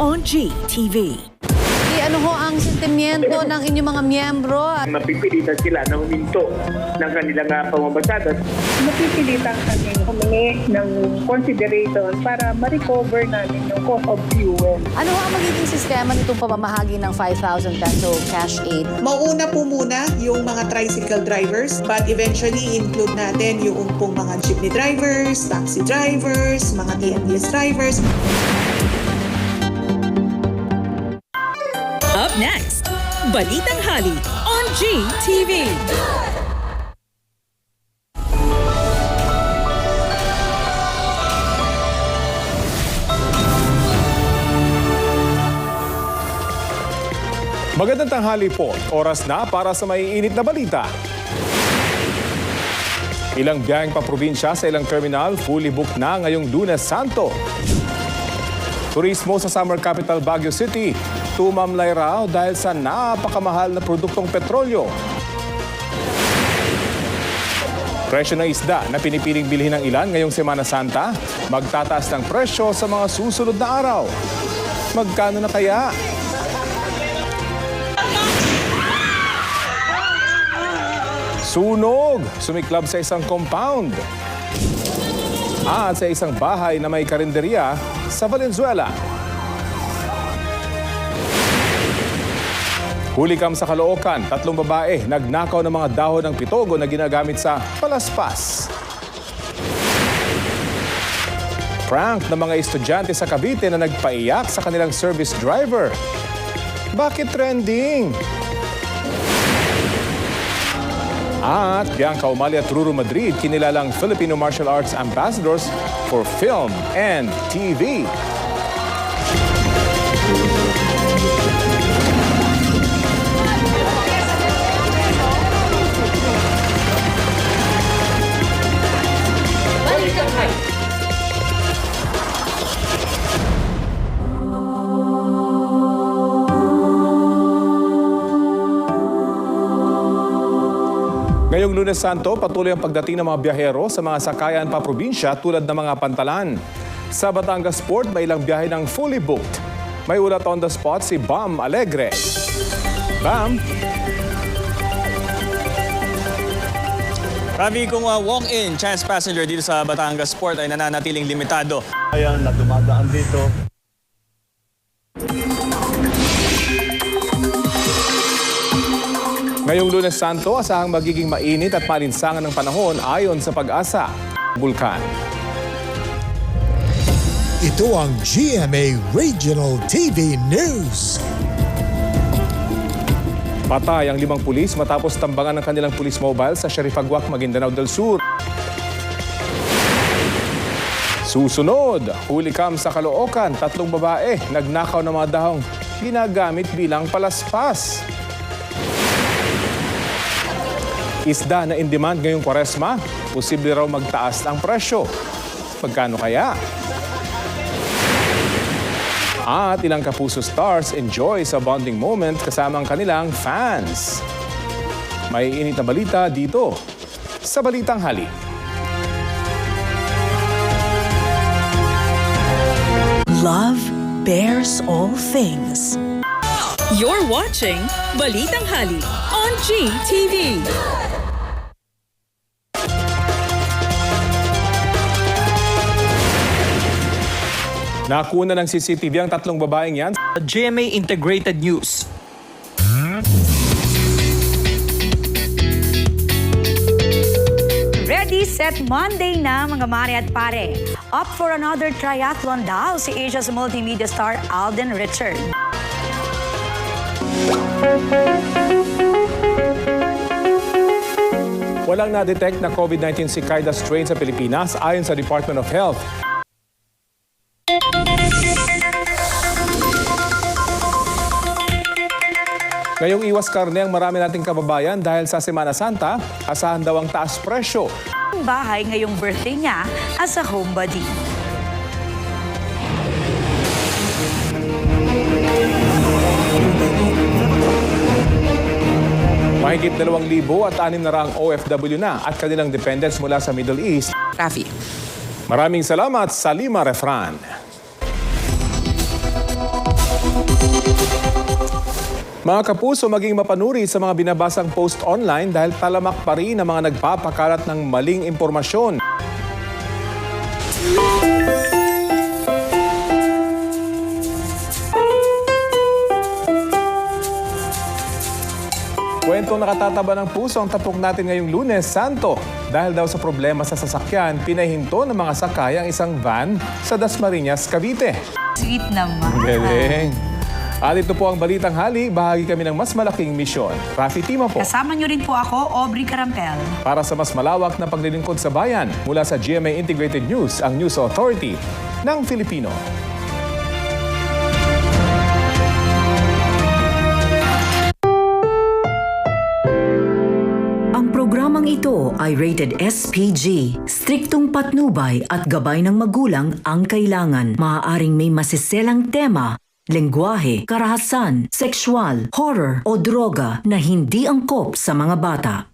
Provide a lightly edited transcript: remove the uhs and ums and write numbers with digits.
on GTV. Ano ho ang sentimiento ng inyong mga miyembro? Mapipilitan sila na huminto ng kanilang pamamasadas. Napipilitan kami humingi ng consideration para ma-recover namin yung cost of fuel. Ano ho ang magiging sistema nitong pamamahagi ng 5,000 peso cash aid? Mauna po muna yung mga tricycle drivers, but eventually include natin yung pong mga jeepney drivers, taxi drivers, mga TNBS drivers. Up next, Balitang Hali on GTV. Magandang tanghali po. Oras na para sa maiinit na balita. Ilang biyaheng paprobinsya sa ilang terminal fully booked na ngayong Lunes Santo. Turismo sa summer capital Baguio City, tumamlay raw dahil sa napakamahal na produktong petrolyo. Presyo ng isda na pinipiling bilhin ng ilan ngayong Semana Santa, magtataas ng presyo sa mga susunod na araw. Magkano na kaya? Sunog! Sumiklab sa isang compound. At sa isang bahay na may karinderya sa Valenzuela. Hulikam sa Caloocan, 3 babae nagnakaw ng mga dahon ng pitogo na ginagamit sa palaspas. Prank ng mga estudyante sa Cavite na nagpaiyak sa kanilang service driver. Bakit trending? At Bianca Umali at Ruru Madrid, kinilalang Filipino Martial Arts Ambassadors for Film and TV. Ngayong Lunes Santo, patuloy ang pagdating ng mga biyahero sa mga sakayan pa probinsya tulad ng mga Pantalan. Sa Batangas Port, may ilang biyahe ng fully booked. May ulat on the spot si Bam Alegre. Bam? Ravi, kung walk-in chance passenger dito sa Batangas Port ay nananatiling limitado. Ayan, na dumadaan dito. Ngayong Lunes Santo, asahang magiging mainit at malinsangan ng panahon ayon sa Pag-asa. Bulkan. Ito ang GMA Regional TV News. Patay ang 5 pulis matapos tambangan ng kanilang police mobile sa Sheriff-Aguac, Maguindanao del Sur. Susunod, hulikam sa Caloocan, 3 babae nagnakaw ng mga dahong ginagamit bilang palaspas. Isda na in demand ngayong Kwaresma, posible raw magtaas ang presyo. Magkano kaya? At ilang Kapuso stars enjoy sa bonding moment kasama ang kanilang fans. May init na balita dito sa Balitang Hali. Love bears all things. You're watching Balitang Hali on GTV. Nakuna ng CCTV ang 3 babaeng yan. GMA Integrated News. Ready, set, Monday na mga mare at pare. Up for another triathlon daw si Asia's multimedia star Alden Richard. Walang na-detect na COVID-19 cicada strain sa Pilipinas ayon sa Department of Health. Ngayong iwas karne ang marami nating kababayan dahil sa Semana Santa, asahan daw ang taas presyo. Ang bahay ngayong birthday niya as a homebody. Mahigit 2,000 OFW na at kanilang dependents mula sa Middle East. Rafi. Maraming salamat sa Lima Refran. Mga kapuso, maging mapanuri sa mga binabasang post online dahil talamak pa rin ang mga nagpapakalat ng maling impormasyon. Kwento nakatataba ng puso ang tapok natin ngayong Lunes Santo. Dahil daw sa problema sa sasakyan, pinahinto ng mga sakay ang isang van sa Dasmariñas, Cavite. Sweet naman. Galing. At ito po ang Balitang Hali. Bahagi kami ng mas malaking misyon. Rafi Tima po. Kasama niyo rin po ako, Aubrey Carampel. Para sa mas malawak na paglilingkod sa bayan, mula sa GMA Integrated News, ang News Authority ng Filipino. Ang programang ito ay rated SPG. Striktong patnubay at gabay ng magulang ang kailangan. Maaaring may masiselang tema, lengguwahe, karahasan, sexual, horror o droga na hindi angkop sa mga bata.